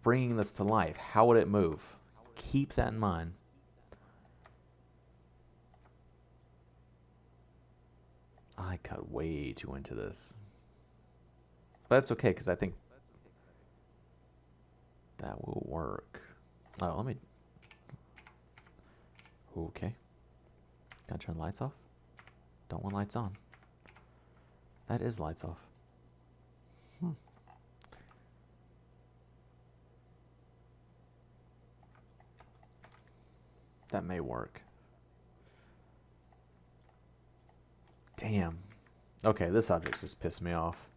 bringing this to life, how would it move? Keep that in mind. I got way too into this. But that's okay, because I think that will work. Oh, let me... Okay. Can I turn the lights off? Don't want lights on. That is lights off. That may work. Damn. Okay, this object's just pissed me off.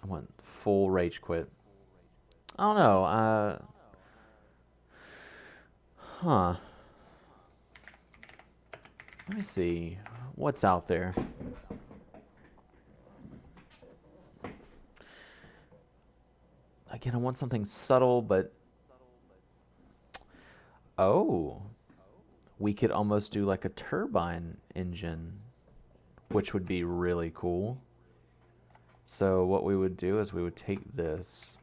I went full rage quit. I don't know. Huh. Let me see. What's out there? Again, I want something subtle, but... Oh. We could almost do like a turbine engine, which would be really cool. So what we would do is we would take this,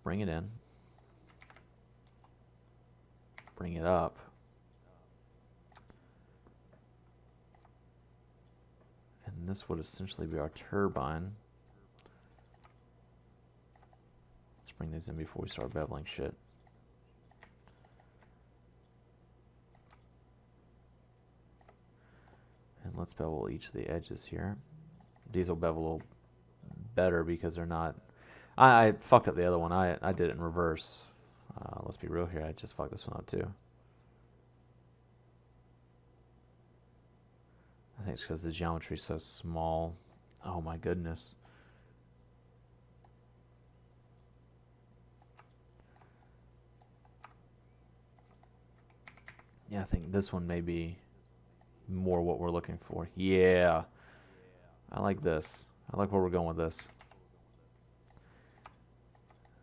bring it in, bring it up, and this would essentially be our turbine. Let's bring these in before we start beveling shit. And let's bevel each of the edges here. These will bevel a little better because they're not... I fucked up the other one. I did it in reverse. Let's be real here. I just fucked this one up too. I think it's because the geometry is so small. Oh my goodness. Yeah, I think this one may be more what we're looking for. Yeah. I like this. I like where we're going with this.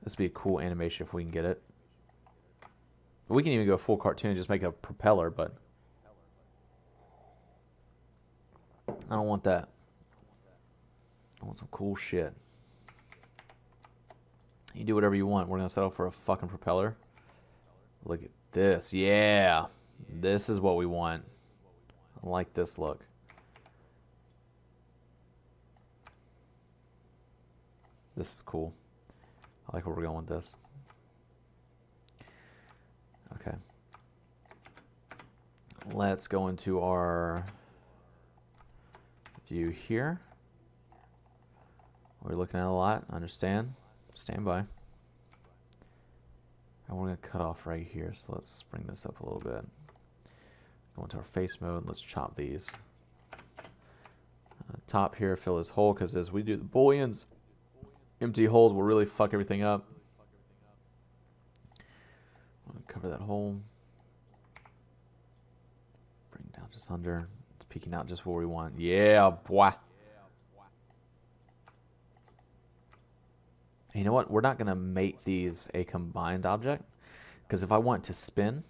This would be a cool animation if we can get it. We can even go full cartoon and just make a propeller, but I don't want that. I want some cool shit. You do whatever you want. We're going to settle for a fucking propeller. Look at this. Yeah. This is what we want. I like this look. This is cool. I like where we're going with this. Okay. Let's go into our view here. We're looking at a lot. Understand? Stand by. And we're going to cut off right here. So let's bring this up a little bit. Go into our face mode. Let's chop these. Top here, fill this hole, because as we do the booleans, empty holes will really fuck everything up. I'm going to cover that hole. Bring it down just under. It's peeking out just where we want. Yeah, boy. You know what? We're not going to make these a combined object, because if I want to spin,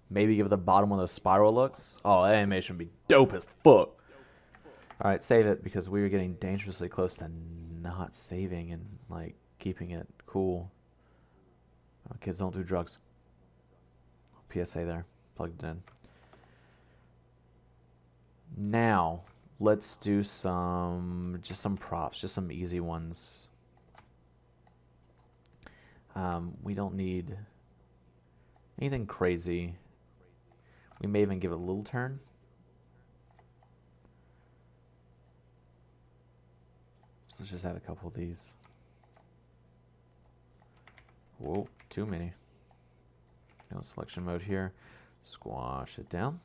maybe give the bottom one of those spiral looks. Oh, that animation would be dope as fuck. All right, save it, because we are getting dangerously close to not saving and like keeping it cool. Oh, kids, don't do drugs. PSA there, plugged it in. Now let's do just some props, just some easy ones. We don't need anything crazy. We may even give it a little turn. So let's just add a couple of these. Whoa, too many. No selection mode here. Squash it down.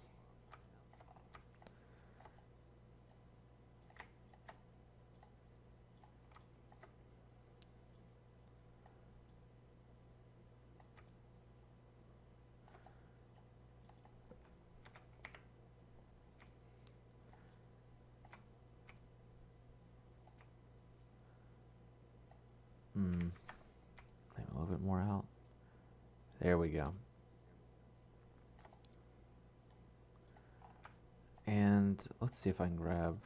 Maybe a little bit more out. There we go. And let's see if I can grab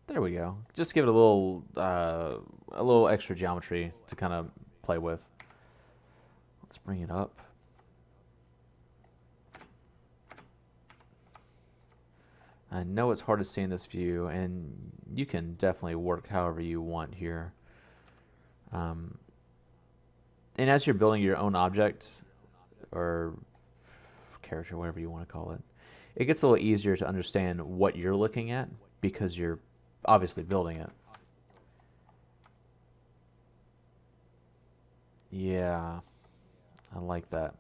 There we go. Just give it a little extra geometry to kind of play with. Let's bring it up. I know it's hard to see in this view, and you can definitely work however you want here. And as you're building your own object, or character, whatever you want to call it, it gets a little easier to understand what you're looking at because you're obviously building it. Yeah, I like that.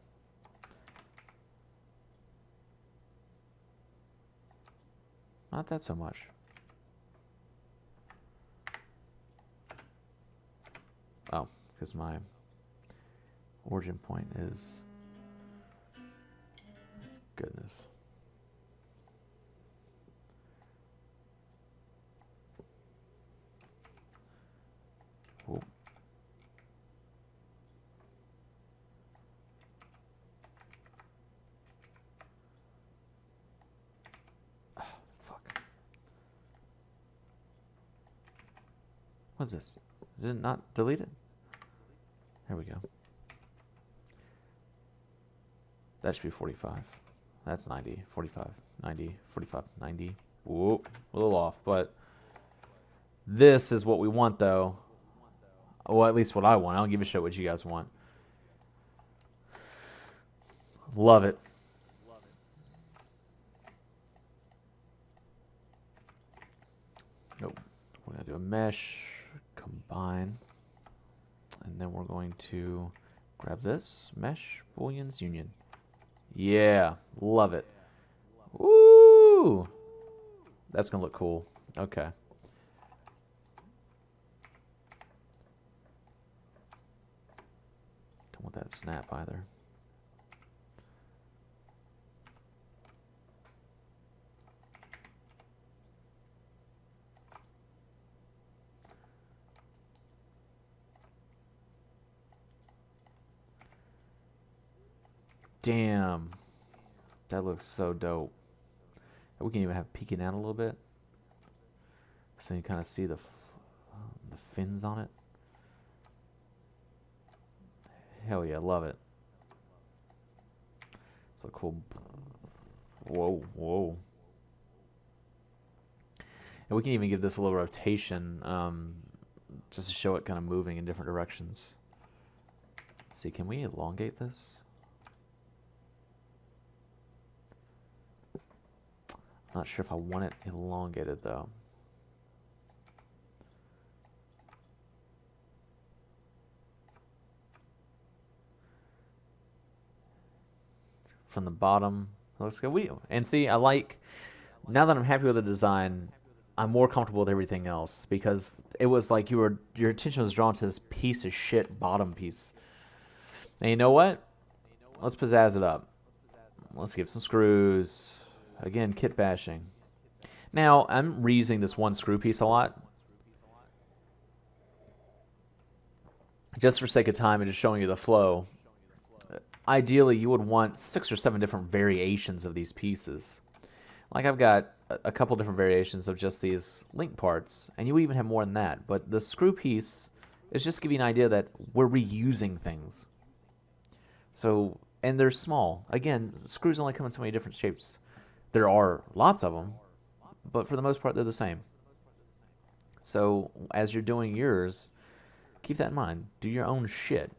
Not that so much. Oh, because my origin point is... Goodness. Whoa. Fuck. What's this? Did it not delete it? There we go. That should be 45. That's 90. 45. 90. 45. 90. Whoa. A little off, but this is what we want, though. Well, at least what I want. I don't give a shit what you guys want. Love it. Nope. We're going to do a mesh, combine, and then we're going to grab this, mesh, booleans, union. Yeah, love it. Woo! That's going to look cool. Okay. Don't want that snap either. Damn. That looks so dope. We can even have peeking out a little bit. So you kind of see the fins on it. Hell yeah, love it. It's a cool... Whoa, whoa. And we can even give this a little rotation just to show it kind of moving in different directions. Let's see, can we elongate this? Not sure if I want it elongated though. From the bottom, looks good. And see, I like, now that I'm happy with the design, I'm more comfortable with everything else because it was like your attention was drawn to this piece of shit bottom piece. And you know what? Let's pizzazz it up. Let's give some screws. Again, kit bashing. Now, I'm reusing this one screw piece a lot. Just for sake of time and just showing you the flow. Ideally, you would want 6 or 7 different variations of these pieces. Like I've got a couple different variations of just these link parts, and you would even have more than that. But the screw piece is just to give you an idea that we're reusing things. So, and they're small. Again, screws only come in so many different shapes. There are lots of them, but for the most part, they're the same. So as you're doing yours, keep that in mind. Do your own shit.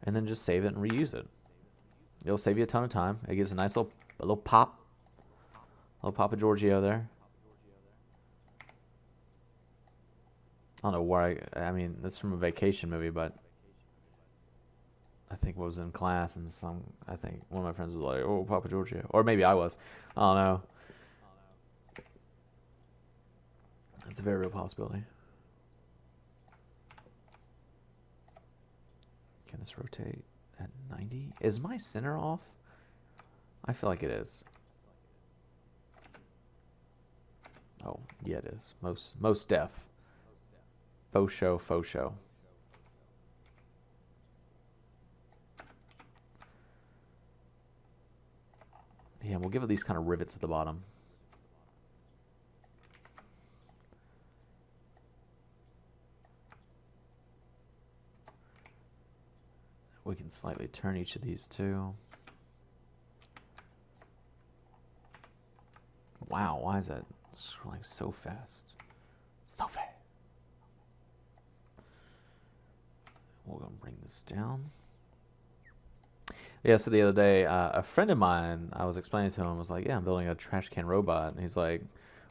And then just save it and reuse it. It'll save you a ton of time. It gives a nice little pop. A little pop of Giorgio there. I don't know why. I mean, that's from a vacation movie, but I think I was in class and I think one of my friends was like, oh, Papa Giorgio. Or maybe I was. I don't know. It's a very real possibility. Can this rotate at 90? Is my center off? I feel like it is. Oh, yeah, it is. Most def. Faux show, faux show. Yeah, we'll give it these kind of rivets at the bottom. We can slightly turn each of these too. Wow, why is that scrolling so fast? So fast. We're going to bring this down. Yeah, so the other day, a friend of mine, I was explaining to him, was like, yeah, I'm building a trash can robot. And he's like,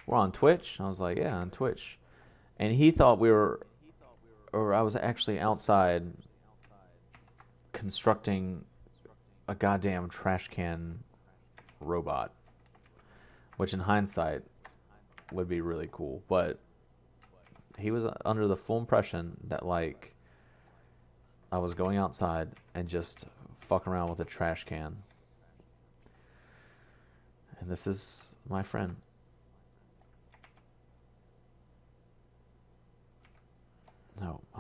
we're on Twitch? And I was like, yeah, on Twitch. And he thought we were, or I was actually outside constructing a goddamn trash can robot, which in hindsight would be really cool. But he was under the full impression that, like, I was going outside and just fucking around with a trash can. And this is my friend. No, I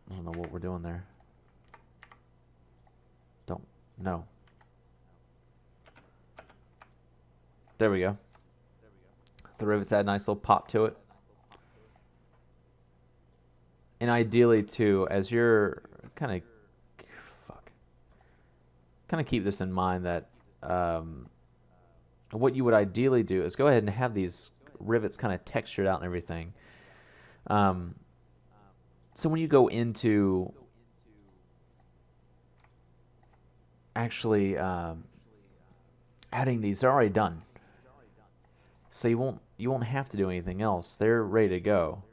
don't know what we're doing there. No. There we go. The rivets add a nice little pop to it. And ideally too, as you're kind of keep this in mind, that what you would ideally do is go ahead and have these rivets kind of textured out and everything. So when you go into actually adding these, they're already done. So you won't have to do anything else. They're ready to go.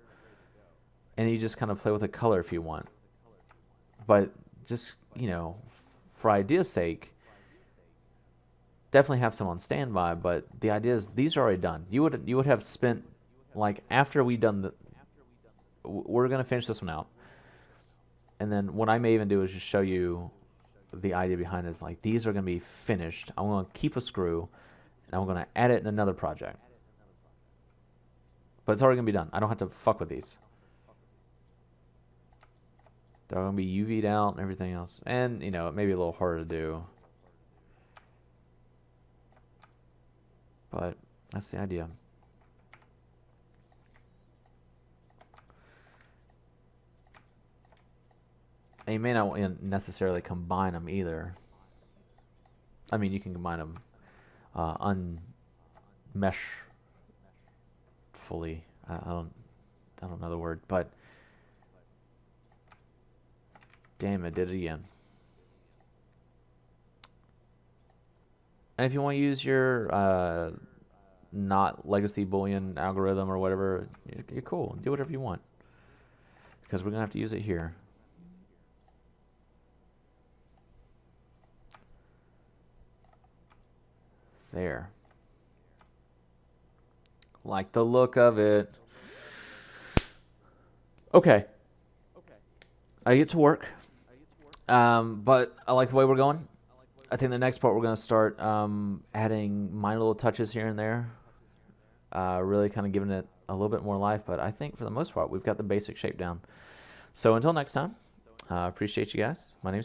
And you just kind of play with the color if you want. But just, you know, for idea's sake, definitely have some on standby. But the idea is these are already done. You would have spent, like, after we done we're gonna finish this one out, and then what I may even do is just show you the idea behind it. Is like, these are gonna be finished. I'm gonna keep a screw, and I'm gonna add it in another project. But it's already gonna be done. I don't have to fuck with these. They're going to be UV'd out and everything else. And, you know, it may be a little harder to do. But that's the idea. And you may not necessarily combine them either. I mean, you can combine them unmesh fully. I don't know the word, but damn, it did it again. And if you want to use your not legacy Boolean algorithm or whatever, you're cool. Do whatever you want, because we're going to have to use it here. There. Like the look of it. Okay. I get to work. But I like the way we're going. I think the next part we're going to start adding minor little touches here and there. Really kind of giving it a little bit more life. But I think for the most part, we've got the basic shape down. So until next time, appreciate you guys. My name's